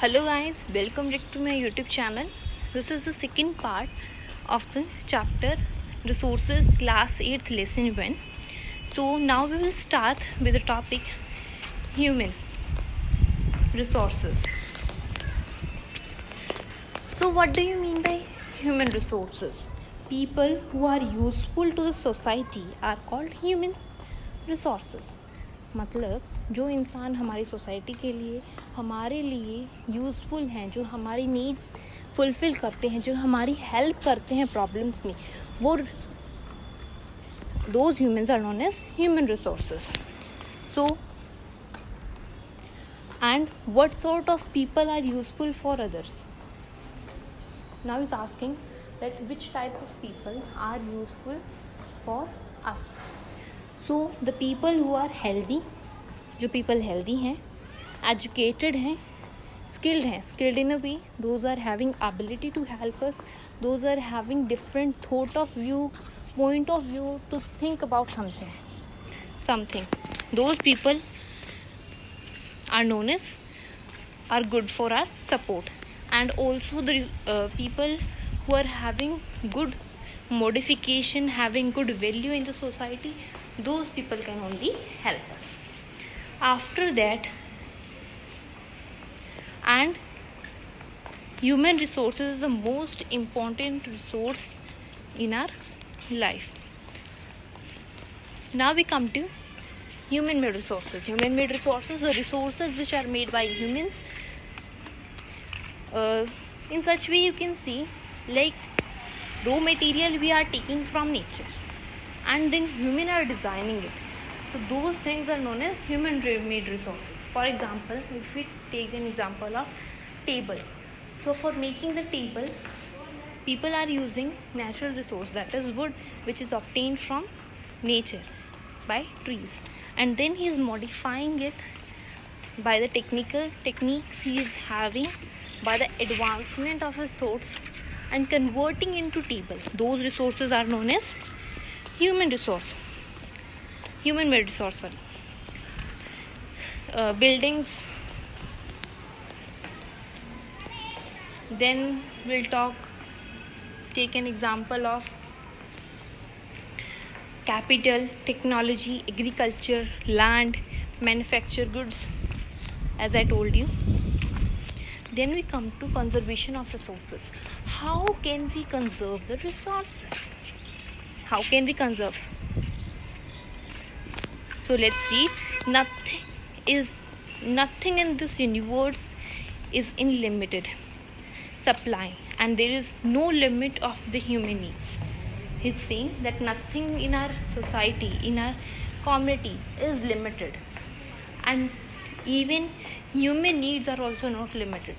Hello guys, welcome back to my YouTube channel. This is the second part of the chapter Resources Class 8th Lesson 1. So now we will start with the topic Human Resources. So what do you mean by human resources? People who are useful to the society are called human resources. मतलब जो इंसान हमारी society के लिए हमारे लिए useful हैं, जो हमारी नीड्स फुलफ़िल करते हैं, जो हमारी हेल्प करते हैं प्रॉब्लम्स में, वो those humans are known as human resources. So and what sort of people are useful for others? Now is asking that which type of people are useful for us. So the people who are healthy, जो people healthy हैं, educated हैं, skilled in a way, those are having ability to help us, those are having different point of view to think about something. Those people are good for our support. And also the people who are having good modification, having good value in the society, those people can only help us. After that, and human resources is the most important resource in our life. Now we come to human-made resources. Human-made resources, the resources which are made by humans. In such way you can see, like raw material we are taking from nature and then human are designing it. So those things are known as human made resources. For example, if we take an example of table, so for making the table people are using natural resource, that is wood, which is obtained from nature by trees, and then he is modifying it by the techniques he is having, by the advancement of his thoughts, and converting into table. Those resources are known as human made resource. Buildings. Then we'll take an example of capital, technology, agriculture, land, manufacture goods, as I told you. Then we come to conservation of resources. How can we conserve the resources? How can we conserve? So let's read. Nothing in this universe is unlimited supply, and there is no limit of the human needs. He's saying that nothing in our society, in our community is limited, and even human needs are also not limited.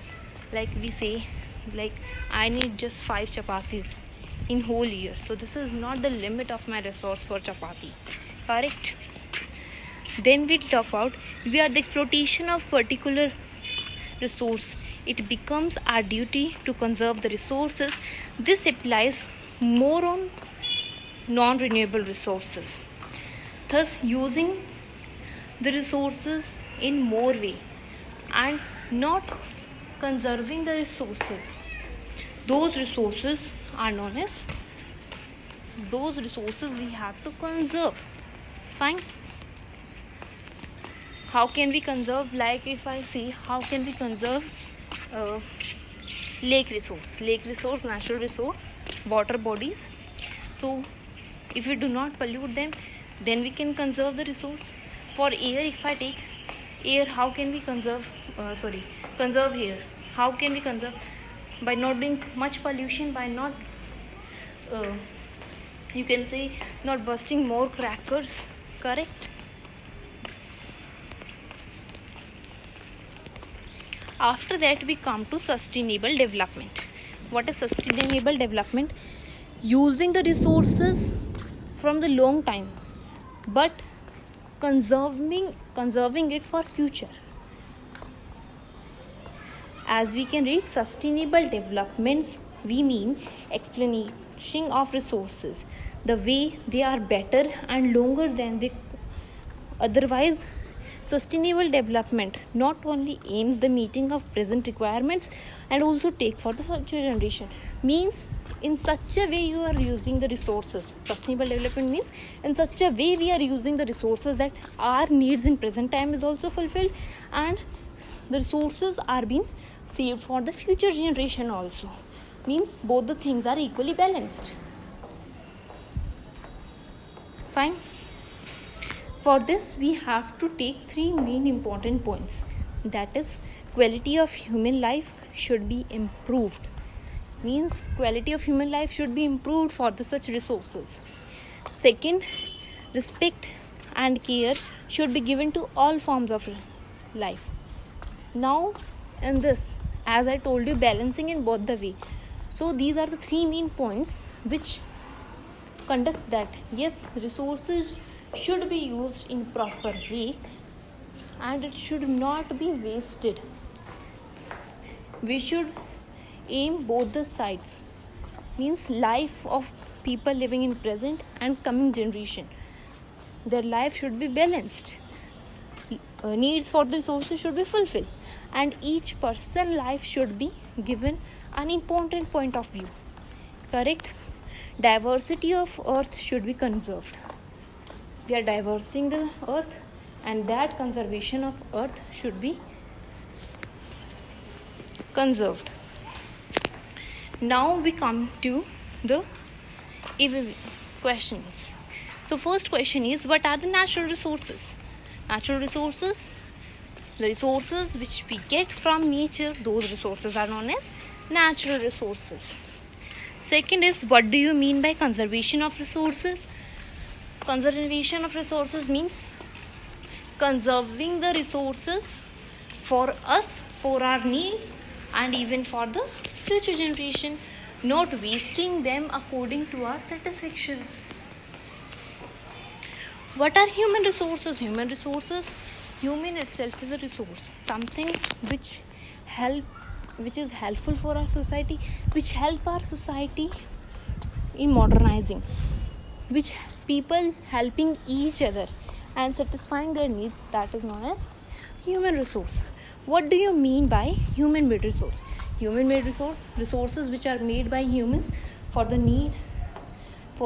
Like we say, like I need just 5 chapatis in whole year, so this is not the limit of my resource for chapati, correct? Then we talk about we are the exploitation of particular resource. It becomes our duty to conserve the resources. This applies more on non-renewable resources, thus using the resources in more way and not conserving the resources. Those resources are known as, those resources we have to conserve. Fine. How can we conserve? Like if I say, how can we conserve lake resource, natural resource, water bodies. So if we do not pollute them, then we can conserve the resource. For air, if I take air, how can we conserve air? How can we conserve? By not doing much pollution, by not you can say not bursting more crackers, correct? After that we come to sustainable development. What is sustainable development? Using the resources from the long time, but conserving it for future. As we can read, sustainable developments, we mean exploitation of resources the way they are better and longer than they otherwise Sustainable development not only aims the meeting of present requirements and also take for the future generation. Means in such a way you are using the resources. Sustainable development means in such a way we are using the resources that our needs in present time is also fulfilled, and the resources are being saved for the future generation also. Means both the things are equally balanced. Fine. For this we have to take three main important points. That is, quality of human life should be improved. Means quality of human life should be improved for the such resources. Second, respect and care should be given to all forms of life. Now in this, as I told you, balancing in both the way. So these are the three main points which conduct that yes, resources should be used in proper way and it should not be wasted. We should aim both the sides. Means life of people living in present and coming generation, their life should be balanced. Needs for the resources should be fulfilled, and each person life should be given an important point of view. Correct? Diversity of earth should be conserved. We are diversing the earth, and that conservation of earth should be conserved. Now we come to the questions. So first question is, what are the natural resources? Natural resources, the resources which we get from nature, those resources are known as natural resources. Second is, what do you mean by conservation of resources? Conservation of resources means conserving the resources for us, for our needs, and even for the future generation, not wasting them according to our satisfactions. What are human resources? Human resources, human itself is a resource, something which is helpful for our society, which help our society in modernizing, which people helping each other and satisfying their need, that is known as human resource. What do you mean by human made resource? Human made resource, resources which are made by humans for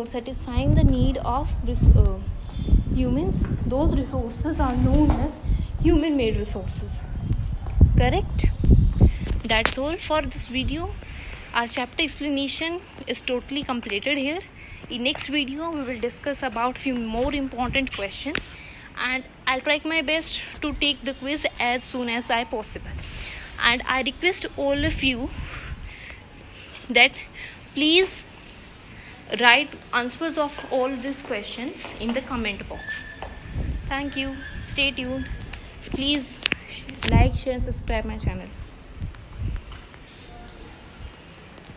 satisfying the need of humans, those resources are known as human made resources. Correct? That's all for this video. Our chapter explanation is totally completed here. In next video we will discuss about few more important questions, and I'll try my best to take the quiz as soon as I possible. And I request all of you that please write answers of all these questions in the comment box. Thank you. Stay tuned. Please like, share and subscribe my channel.